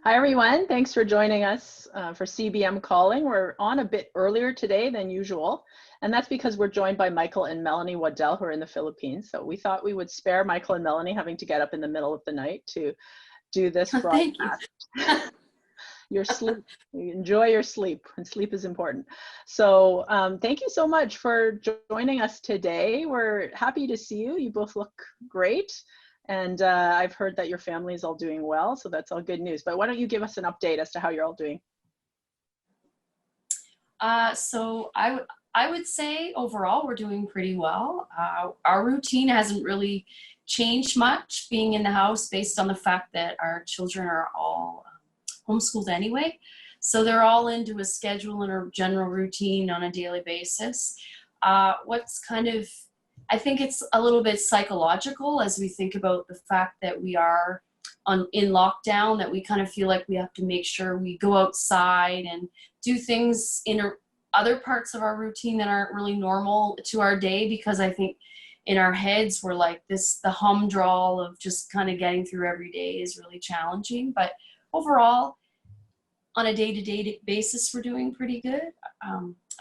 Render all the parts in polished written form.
Hi, everyone. Thanks for joining us for CBM Calling. We're on a bit earlier today than usual, and that's because we're joined by Michael and Melanie Waddell, who are in the Philippines. So we thought we would spare Michael and Melanie having to get up in the middle of the night to do this broadcast. Thank you. Your sleep, enjoy your sleep, and sleep is important. So thank you so much for joining us today. We're happy to see you. You both look great. And I've heard that your family is all doing well, so that's all good news. But why don't you give us an update as to how you're all doing? So I would say overall we're doing pretty well. Our routine hasn't really changed much, being in the house based on the fact that our children are all homeschooled anyway. So they're all into a schedule and a general routine on a daily basis. What's kind of, I think it's a little bit psychological as we think about the fact that we are in lockdown, that we kind of feel like we have to make sure we go outside and do things in other parts of our routine that aren't really normal to our day, because I think in our heads we're like the humdrum of just kind of getting through every day is really challenging. But overall, on a day-to-day basis, we're doing pretty good.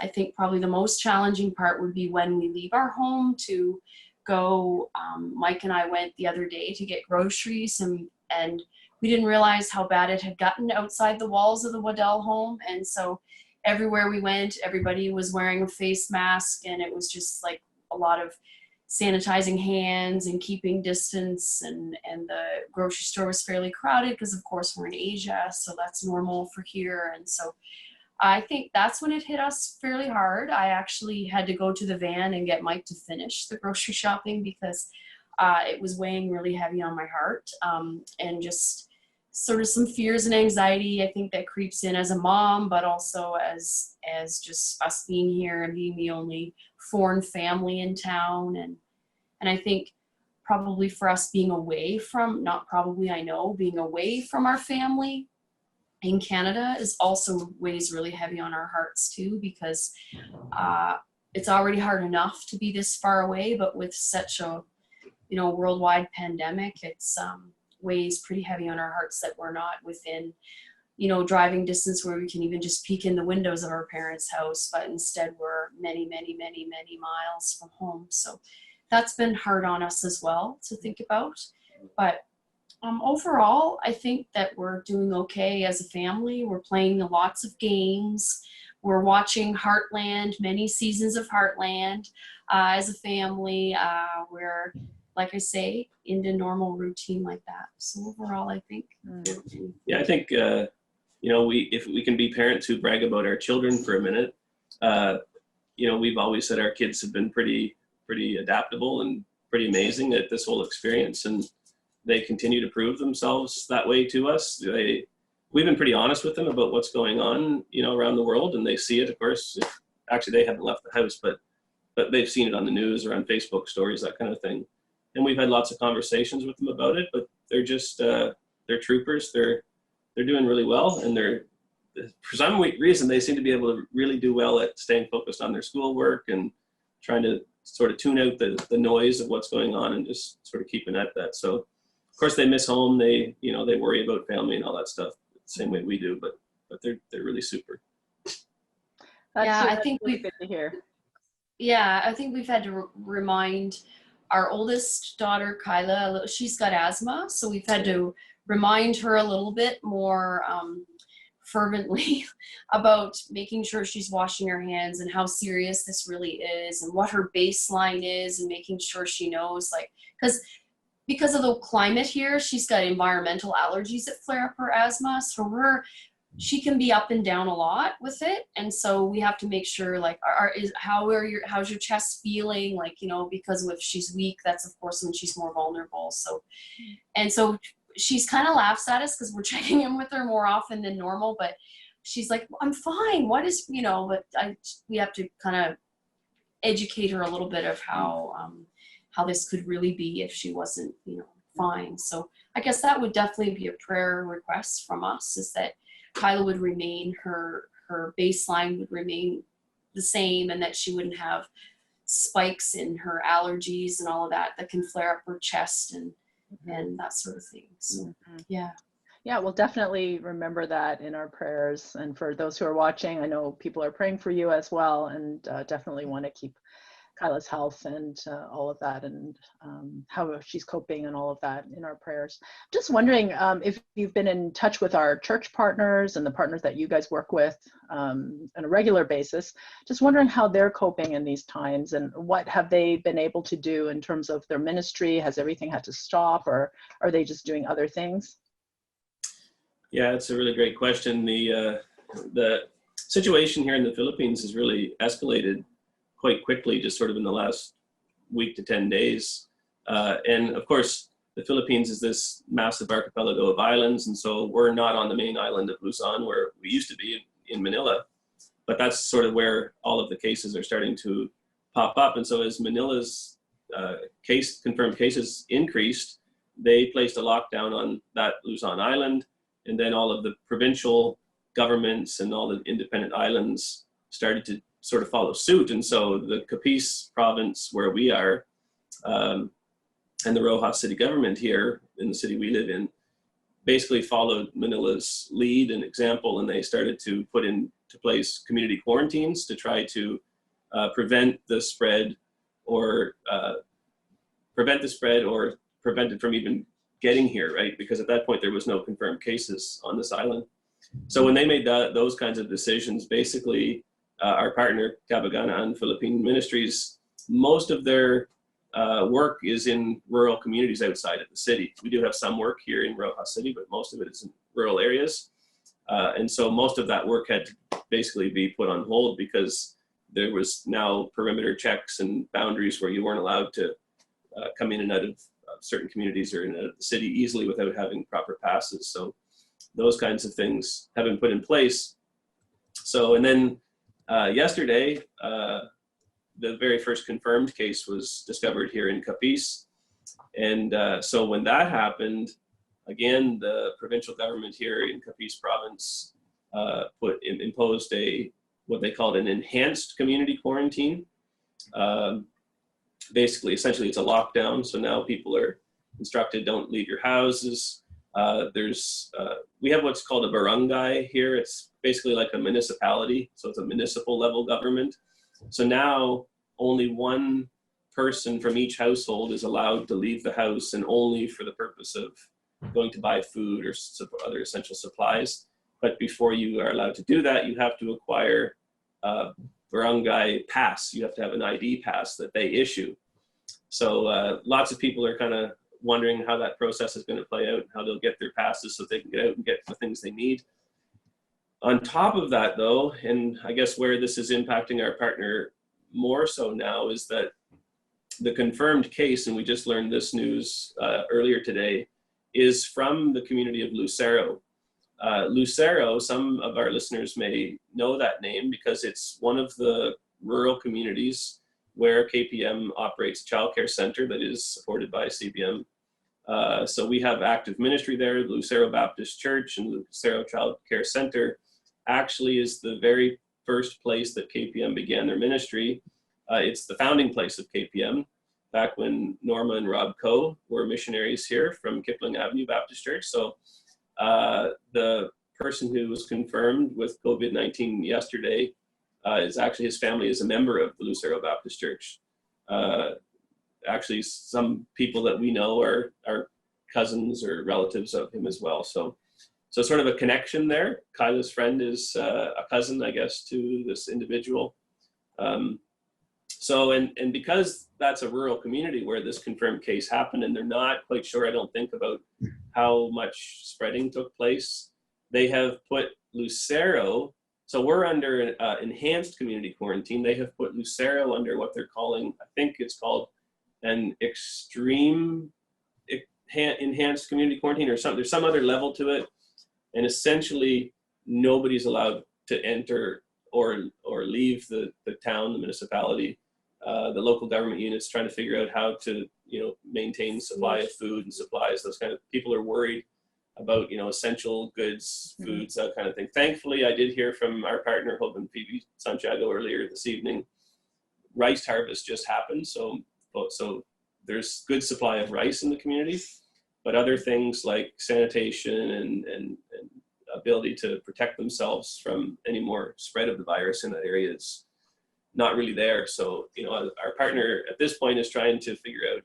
I think probably the most challenging part would be when we leave our home to go. Mike and I went the other day to get groceries, and we didn't realize how bad it had gotten outside the walls of the Waddell home. And so everywhere we went, everybody was wearing a face mask, and it was just like a lot of sanitizing hands and keeping distance, and the grocery store was fairly crowded because of course we're in Asia, so that's normal for here. And so I think that's when it hit us fairly hard. I actually had to go to the van and get Mike to finish the grocery shopping because it was weighing really heavy on my heart, and just sort of some fears and anxiety I think that creeps in as a mom, but also as just us being here and being the only foreign family in town. And I think probably for us being away from, not probably, I know, being away from our family in Canada is also weighs really heavy on our hearts too, because it's already hard enough to be this far away, but with such a worldwide pandemic, it's weighs pretty heavy on our hearts that we're not within driving distance where we can even just peek in the windows of our parents' house, but instead we're many, many, many, many miles from home. So that's been hard on us as well to think about. But overall, I think that we're doing okay as a family. We're playing lots of games. We're watching Heartland, many seasons of Heartland as a family. We're, like I say, into normal routine like that. So overall, I think. Yeah, I think, if we can be parents who brag about our children for a minute, we've always said our kids have been pretty adaptable and pretty amazing at this whole experience. And they continue to prove themselves that way to us. We've been pretty honest with them about what's going on, around the world, and they see it, of course. Actually, they haven't left the house, but they've seen it on the news or on Facebook stories, that kind of thing. And we've had lots of conversations with them about it, but they're just, they're troopers. They're doing really well, and for some reason, they seem to be able to really do well at staying focused on their schoolwork and trying to sort of tune out the noise of what's going on and just sort of keeping at that. So, of course, they miss home. They worry about family and all that stuff the same way we do, but they're really super. I think really good to hear. Yeah, I think we've had to remind our oldest daughter, Kyla, she's got asthma, so we've had to remind her a little bit more fervently about making sure she's washing her hands and how serious this really is and what her baseline is, and making sure she knows, like, because of the climate here, she's got environmental allergies that flare up her asthma. So she can be up and down a lot with it. And so we have to make sure, like, how's your chest feeling? Like, because if she's weak, that's of course when she's more vulnerable. So, and so she's kind of laughs at us because we're checking in with her more often than normal, but she's like, I'm fine. What is, but we have to kind of educate her a little bit of how this could really be if she wasn't, fine. So I guess that would definitely be a prayer request from us, is that Kyla would remain, her baseline would remain the same, and that she wouldn't have spikes in her allergies and all of that can flare up her chest and that sort of thing. So, yeah. Yeah, we'll definitely remember that in our prayers. And for those who are watching, I know people are praying for you as well, and definitely want to keep Kyla's health and all of that, and how she's coping and all of that in our prayers. Just wondering if you've been in touch with our church partners and the partners that you guys work with on a regular basis. Just wondering how they're coping in these times, and what have they been able to do in terms of their ministry? Has everything had to stop, or are they just doing other things? Yeah, it's a really great question. The situation here in the Philippines has really escalated quite quickly, just sort of in the last week to 10 days. And of course, the Philippines is this massive archipelago of islands, and so we're not on the main island of Luzon where we used to be in Manila, but that's sort of where all of the cases are starting to pop up. And so as Manila's confirmed cases increased, they placed a lockdown on that Luzon island, and then all of the provincial governments and all the independent islands started to sort of follow suit. And so the Capiz province where we are, and the Roxas city government here in the city we live in, basically followed Manila's lead and example, and they started to put into place community quarantines to try to prevent the spread or prevent it from even getting here, right? Because at that point there was no confirmed cases on this island. So when they made those kinds of decisions, basically our partner Cabagana and Philippine Ministries, most of their work is in rural communities outside of the city. We do have some work here in Roxas City, but most of it is in rural areas. And so most of that work had to basically be put on hold because there was now perimeter checks and boundaries where you weren't allowed to come in and out of certain communities or in and out of the city easily without having proper passes. So those kinds of things have been put in place. So, and then yesterday, the very first confirmed case was discovered here in Capiz. And so when that happened, again, the provincial government here in Capiz province imposed what they called an enhanced community quarantine. Basically, essentially, it's a lockdown. So now people are instructed, don't leave your houses. We have what's called a barangay here. It's basically like a municipality. So it's a municipal level government. So now only one person from each household is allowed to leave the house, and only for the purpose of going to buy food or other essential supplies. But before you are allowed to do that, you have to acquire a barangay pass. You have to have an ID pass that they issue. So lots of people are kind of wondering how that process is going to play out and how they'll get their passes so they can get out and get the things they need. On top of that, though, and I guess where this is impacting our partner more so now, is that the confirmed case, and we just learned this news earlier today, is from the community of Lucero. Lucero, some of our listeners may know that name because it's one of the rural communities where KPM operates a childcare center that is supported by CBM. So we have active ministry there. The Lucero Baptist Church and Lucero Child Care Center actually is the very first place that KPM began their ministry. It's the founding place of KPM, back when Norma and Rob Coe were missionaries here from Kipling Avenue Baptist Church. So the person who was confirmed with COVID-19 yesterday is actually, his family is a member of the Lucero Baptist Church. Actually, some people that we know are cousins or relatives of him as well. So sort of a connection there. Kyla's friend is a cousin, I guess, to this individual. So, and because that's a rural community where this confirmed case happened, and they're not quite sure, I don't think, about how much spreading took place, they have put Lucero, so we're under enhanced community quarantine. They have put Lucero under what they're calling, I think it's called an extreme enhanced community quarantine or something. There's some other level to it. And essentially, nobody's allowed to enter or leave the town, the municipality. The local government units trying to figure out how to, maintain supply of food and supplies. Those kind of people are worried about, essential goods, foods, that kind of thing. Thankfully, I did hear from our partner, Hope and Phoebe Santiago, earlier this evening. Rice harvest just happened, so there's good supply of rice in the community. But other things like sanitation and ability to protect themselves from any more spread of the virus in that area is not really there. So, our partner at this point is trying to figure out,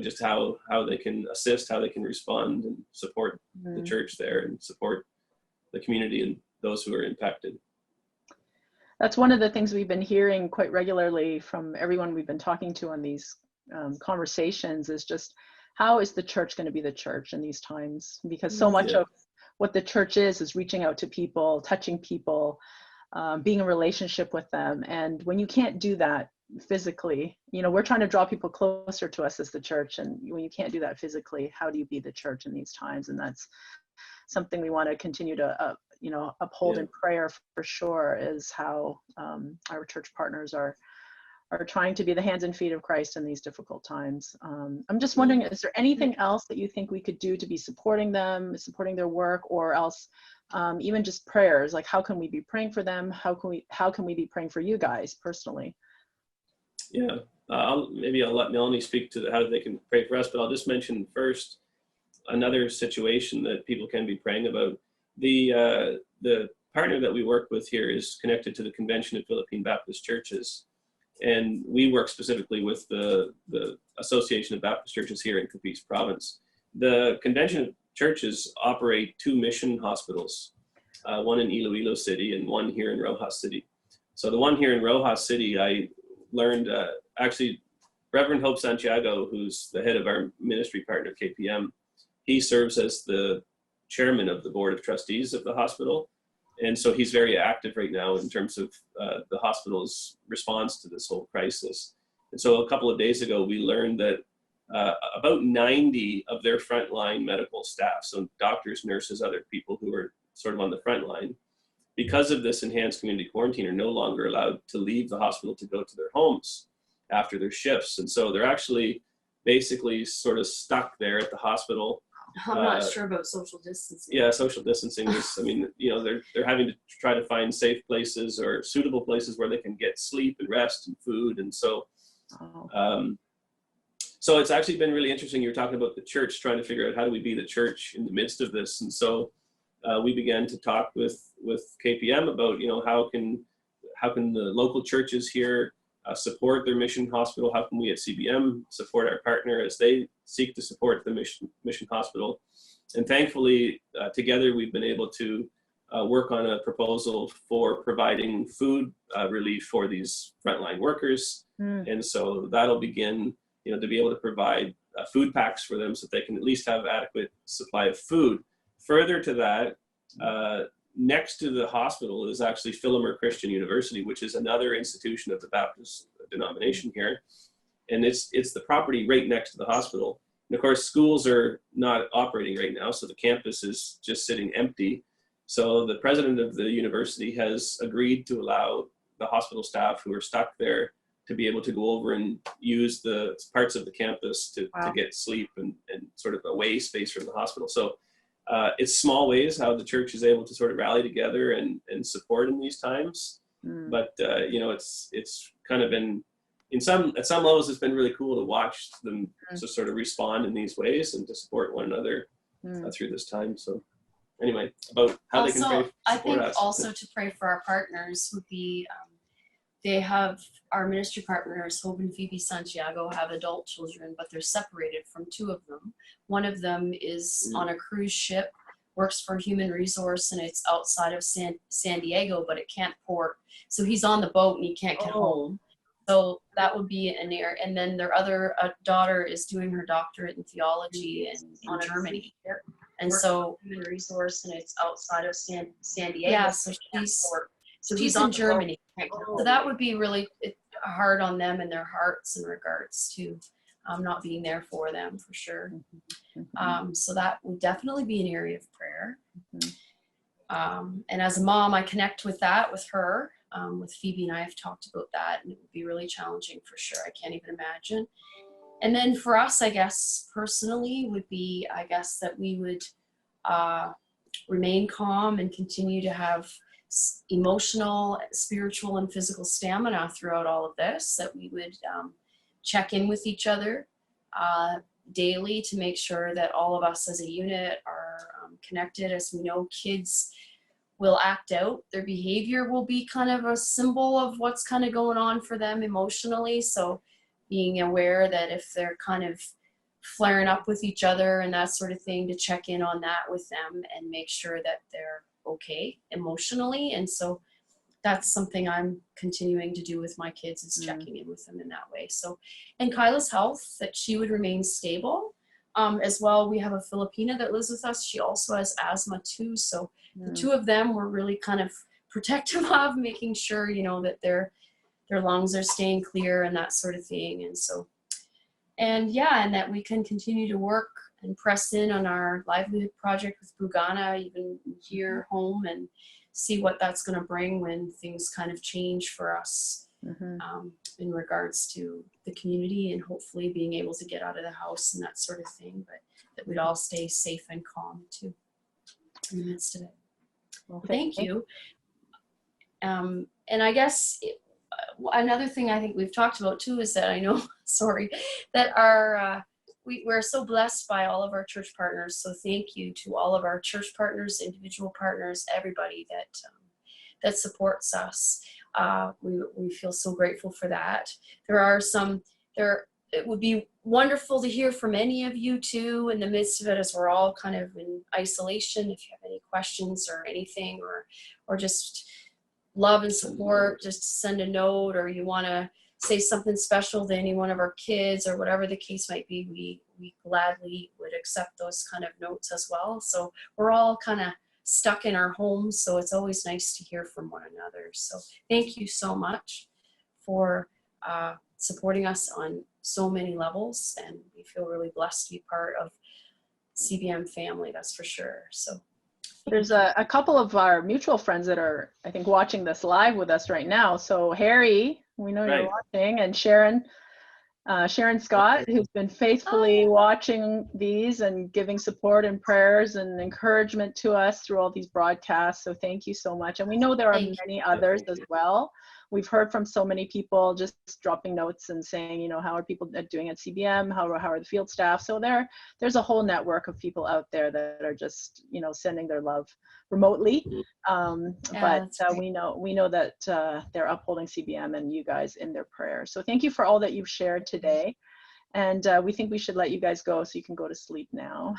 just how they can assist, how they can respond and support the church there and support the community and those who are impacted. That's one of the things we've been hearing quite regularly from everyone we've been talking to on these conversations, is just how is the church going to be the church in these times? Because so much of what the church is reaching out to people, touching people, being in relationship with them. And when you can't do that physically, we're trying to draw people closer to us as the church. And when you can't do that physically, how do you be the church in these times? And that's something we want to continue to, uphold in prayer for sure, is how our church partners are trying to be the hands and feet of Christ in these difficult times. I'm just wondering, is there anything else that you think we could do to be supporting them, supporting their work, or else even just prayers? Like, how can we be praying for them? How can we be praying for you guys personally? Yeah, maybe I'll let Melanie speak to how they can pray for us, but I'll just mention first another situation that people can be praying about. The partner that we work with here is connected to the Convention of Philippine Baptist Churches, and we work specifically with the Association of Baptist Churches here in Capiz province. The Convention of Churches operate 2 mission hospitals, one in Iloilo City and one here in Rojas City. So the one here in Rojas City, I learned, actually, Reverend Hope Santiago, who's the head of our ministry partner, KPM, he serves as the chairman of the board of trustees of the hospital. And so he's very active right now in terms of the hospital's response to this whole crisis. And so a couple of days ago, we learned that about 90 of their frontline medical staff, so doctors, nurses, other people who are sort of on the front line, because of this enhanced community quarantine, are no longer allowed to leave the hospital to go to their homes after their shifts. And so they're actually basically sort of stuck there at the hospital. I'm not sure about social distancing. Yeah, social distancing is, they're having to try to find safe places or suitable places where they can get sleep and rest and food. And so, so it's actually been really interesting. You're talking about the church, trying to figure out how do we be the church in the midst of this. And so we began to talk with KPM about, how can the local churches here support their mission hospital? How can we at CBM support our partner as they seek to support the mission hospital? And thankfully, together we've been able to work on a proposal for providing food relief for these frontline workers. And so that'll begin, to be able to provide food packs for them so that they can at least have adequate supply of food. Further to that, next to the hospital is actually Philomer Christian University, which is another institution of the Baptist denomination here. And it's the property right next to the hospital. And of course, schools are not operating right now, so the campus is just sitting empty. So the president of the university has agreed to allow the hospital staff who are stuck there to be able to go over and use the parts of the campus to get sleep and sort of away space from the hospital. So it's small ways how the church is able to sort of rally together and support in these times. But it's kind of been, at some levels, it's been really cool to watch them to sort of respond in these ways and to support one another through this time. So anyway, about how they can pray, I think us. Also to pray for our partners would be, our ministry partners, Hope and Phoebe Santiago, have adult children, but they're separated from 2 of them. One of them is on a cruise ship, works for Human Resource, and it's outside of San Diego, but it can't port. So he's on the boat and he can't get home. So that would be an area. And then their other daughter is doing her doctorate in theology in Germany. And so Human Resource, and it's outside of San Diego. Yeah, so she's in Germany. So that would be really hard on them and their hearts in regards to not being there for them, for sure. So that would definitely be an area of prayer. And as a mom, I connect with that, with her. With Phoebe and I have talked about that, and it would be really challenging for sure. I can't even imagine. And then for us, I guess, personally, would be, that we would remain calm and continue to have emotional, spiritual, and physical stamina throughout all of this, that we would check in with each other, daily to make sure that all of us as a unit are connected. As we know, kids will act out. Their behavior will be kind of a symbol of what's kind of going on for them emotionally. So being aware that if they're kind of flaring up with each other and that sort of thing, to check in on that with them and make sure that they're okay emotionally. And so that's something I'm continuing to do with my kids, is checking in with them in that way. So, and Kyla's health, that she would remain stable. As well, we have a Filipina that lives with us. She also has asthma too. So the two of them were really kind of protective of, making sure, you know, that their lungs are staying clear and that sort of thing. And so, and yeah, and that we can continue to work and press in on our livelihood project with Brugana, even here home, and see what that's going to bring when things kind of change for us in regards to the community, and hopefully being able to get out of the house and that sort of thing, but that we'd all stay safe and calm too in the midst of it. Well, thank you. And I guess another thing I think we've talked about too is that I know, sorry, that our we're so blessed by all of our church partners. So thank you to all of our church partners, individual partners, everybody that supports us. We feel so grateful for that. It would be wonderful to hear from any of you too in the midst of it, as we're all kind of in isolation. If you have any questions or anything, or just love and support, just send a note, or you want to say something special to any one of our kids, or whatever the case might be, we gladly would accept those kind of notes as well. So we're all kind of stuck in our homes, so it's always nice to hear from one another. So thank you so much for supporting us on so many levels, and we feel really blessed to be part of CBM family, that's for sure. So there's a couple of our mutual friends that are, I think, watching this live with us right now. So Harry, we know you're watching, and Sharon Scott, who's been faithfully watching these and giving support and prayers and encouragement to us through all these broadcasts. So thank you so much. And we know there are many others as well. We've heard from so many people just dropping notes and saying, you know, how are people doing at CBM? How are the field staff? So there's a whole network of people out there that are just, you know, sending their love remotely. But we know that they're upholding CBM and you guys in their prayers. So thank you for all that you've shared today. And we think we should let you guys go so you can go to sleep now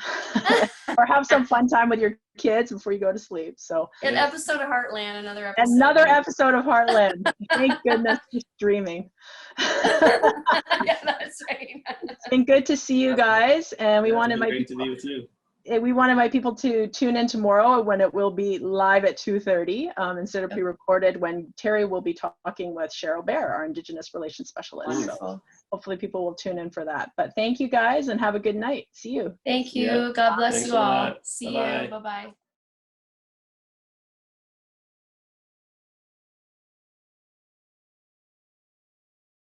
or have some fun time with your kids before you go to sleep. So an episode of Heartland, another episode of Heartland. Thank goodness for streaming. Yeah, that's right. It's been good to see you guys, and we wanted my great to be with you. We wanted my people to tune in tomorrow when it will be live at 2:30 instead of pre-recorded, when Terry will be talking with Cheryl Bear, our Indigenous Relations Specialist. Wonderful. So hopefully people will tune in for that. But thank you guys, and have a good night. See you. Thank you. God bless Thanks you all. a lot. See Bye-bye. you. Bye-bye.